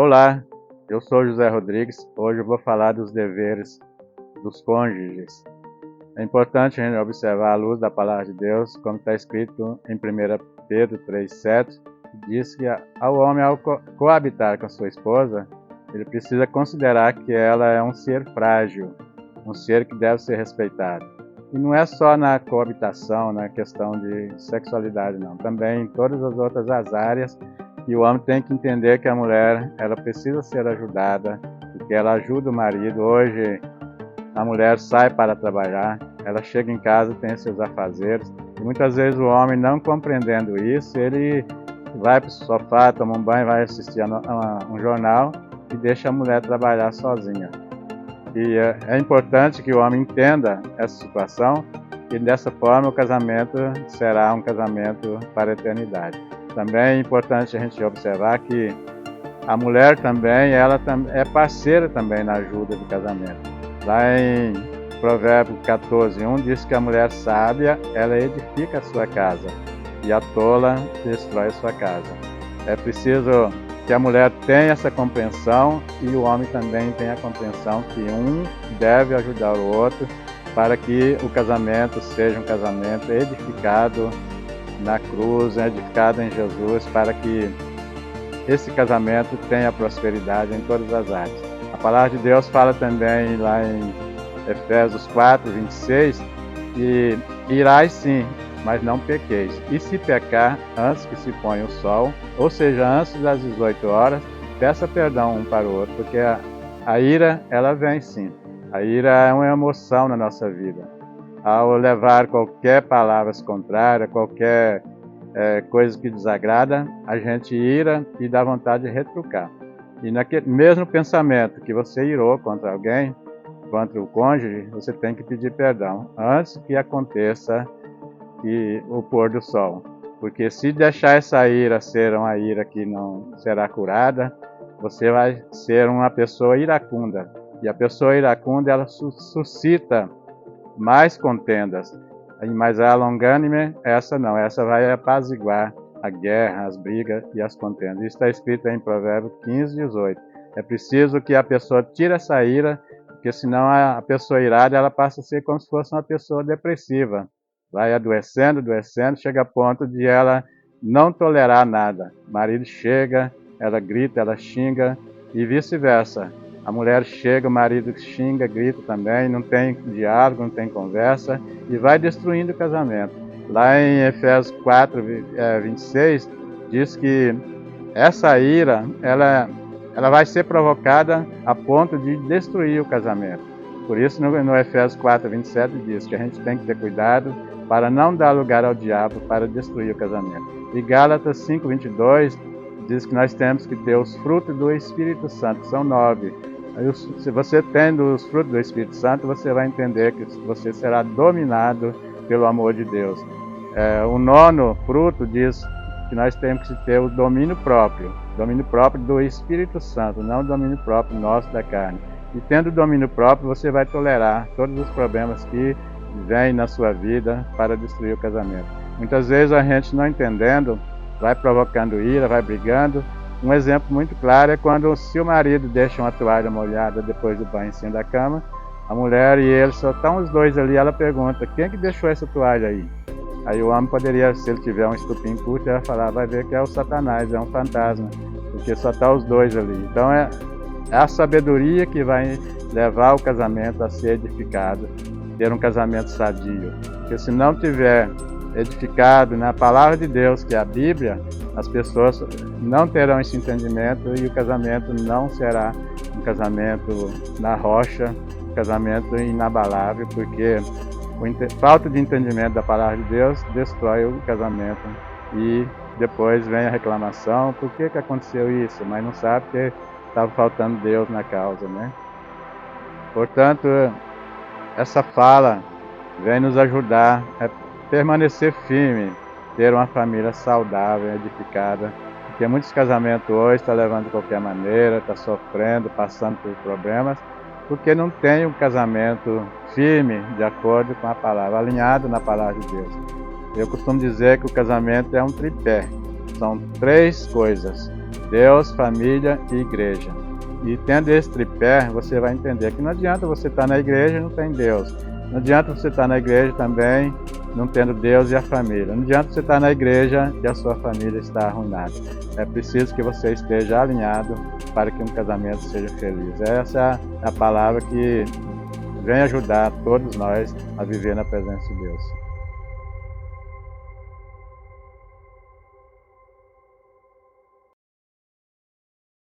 Olá, eu sou José Rodrigues. Hoje eu vou falar dos deveres dos cônjuges. É importante a gente observar à luz da palavra de Deus, como está escrito em 1 Pedro 3,7, que diz que ao homem, ao coabitar com a sua esposa, ele precisa considerar que ela é um ser frágil, um ser que deve ser respeitado. E não é só na coabitação, na questão de sexualidade, não. Também em todas as outras áreas, que o homem tem que entender que a mulher ela precisa ser ajudada, e que ela ajuda o marido. Hoje a mulher sai para trabalhar, ela chega em casa, tem seus afazeres, e muitas vezes o homem, não compreendendo isso, ele vai para o sofá, toma um banho, vai assistir um jornal e deixa a mulher trabalhar sozinha. E é importante que o homem entenda essa situação, e dessa forma o casamento será um casamento para a eternidade. Também é importante a gente observar que a mulher também, ela é parceira também na ajuda do casamento. Lá em Provérbios 14:1 diz que a mulher sábia, ela edifica a sua casa, e a tola destrói a sua casa. É preciso que a mulher tenha essa compreensão, e o homem também tenha a compreensão que um deve ajudar o outro, para que o casamento seja um casamento edificado na cruz, edificado em Jesus, para que esse casamento tenha prosperidade em todas as áreas. A palavra de Deus fala também lá em Efésios 4:26, que irais sim, mas não pequeis. E se pecar, antes que se ponha o sol, ou seja, antes das 18 horas, peça perdão um para o outro, porque a ira, ela vem sim. A ira é uma emoção na nossa vida. Ao levar qualquer palavra contrária, qualquer coisa que desagrada, a gente ira e dá vontade de retrucar. E naquele mesmo pensamento que você irou contra alguém, contra o cônjuge, você tem que pedir perdão antes que aconteça o pôr do sol. Porque se deixar essa ira ser uma ira que não será curada, você vai ser uma pessoa iracunda. E a pessoa iracunda, ela suscita mais contendas. Mas a longânime, essa não, essa vai apaziguar a guerra, as brigas e as contendas. Isso está escrito em Provérbios 15:18. É preciso que a pessoa tire essa ira, porque senão a pessoa irada, ela passa a ser como se fosse uma pessoa depressiva. Vai adoecendo, chega a ponto de ela não tolerar nada. O marido chega, ela grita, ela xinga, e vice-versa. A mulher chega, o marido xinga, grita também, não tem diálogo, não tem conversa, e vai destruindo o casamento. Lá em Efésios 4:26, diz que essa ira, ela vai ser provocada a ponto de destruir o casamento. Por isso, no Efésios 4:27 diz que a gente tem que ter cuidado para não dar lugar ao diabo para destruir o casamento. E Gálatas 5:22 diz que nós temos que ter os frutos do Espírito Santo, são 9. Se você tendo os frutos do Espírito Santo, você vai entender que você será dominado pelo amor de Deus. O 9º fruto diz que nós temos que ter o domínio próprio do Espírito Santo, não o domínio próprio nosso da carne. E tendo o domínio próprio, você vai tolerar todos os problemas que vêm na sua vida para destruir o casamento. Muitas vezes a gente, não entendendo, vai provocando ira, vai brigando. Um exemplo muito claro é quando, se o marido deixa uma toalha molhada depois do banho em cima da cama, a mulher e ele só estão os dois ali, ela pergunta: quem é que deixou essa toalha aí? Aí o homem poderia, se ele tiver um estupim curto, ele vai falar, vai ver que é o Satanás, é um fantasma, porque só estão os dois ali. Então é a sabedoria que vai levar o casamento a ser edificado, ter um casamento sadio. Porque se não tiver edificado na palavra de Deus, que é a Bíblia, as pessoas não terão esse entendimento, e o casamento não será um casamento na rocha, um casamento inabalável, porque falta de entendimento da palavra de Deus destrói o casamento, e depois vem a reclamação: por que aconteceu isso? Mas não sabe que estava faltando Deus na causa, né? Portanto, essa fala vem nos ajudar a permanecer firme, ter uma família saudável, edificada, porque muitos casamentos hoje estão levando de qualquer maneira, estão sofrendo, passando por problemas, porque não tem um casamento firme, de acordo com a palavra, alinhado na palavra de Deus. Eu costumo dizer que o casamento é um tripé, são 3 coisas: Deus, família e igreja. E tendo esse tripé, você vai entender que não adianta você estar na igreja e não tem Deus. Não adianta você estar na igreja também não tendo Deus e a família. Não adianta você estar na igreja e a sua família estar arruinada. É preciso que você esteja alinhado para que um casamento seja feliz. Essa é a palavra que vem ajudar todos nós a viver na presença de Deus.